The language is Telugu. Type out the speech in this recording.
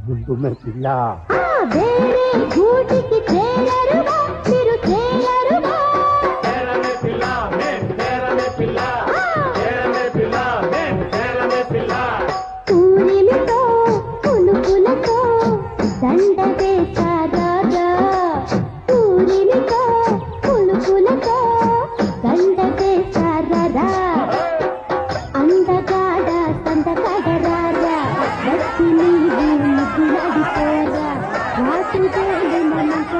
ముందు మే పిల్ల వేరే గూటికి చేరరుగా మీరు చేరరుగా చేరమే పిల్ల మే చేరమే పిల్ల చేరమే పిల్ల మే చేరమే పిల్ల పూరిమితో పులుపులతో దండ వేశారా పూరిమితో పులుపులతో దండ వేశారా అందగాడ సందగాడరారా వచ్చి నీవు ముగ్గులడిపోరా రాత్రి తోడు మనకు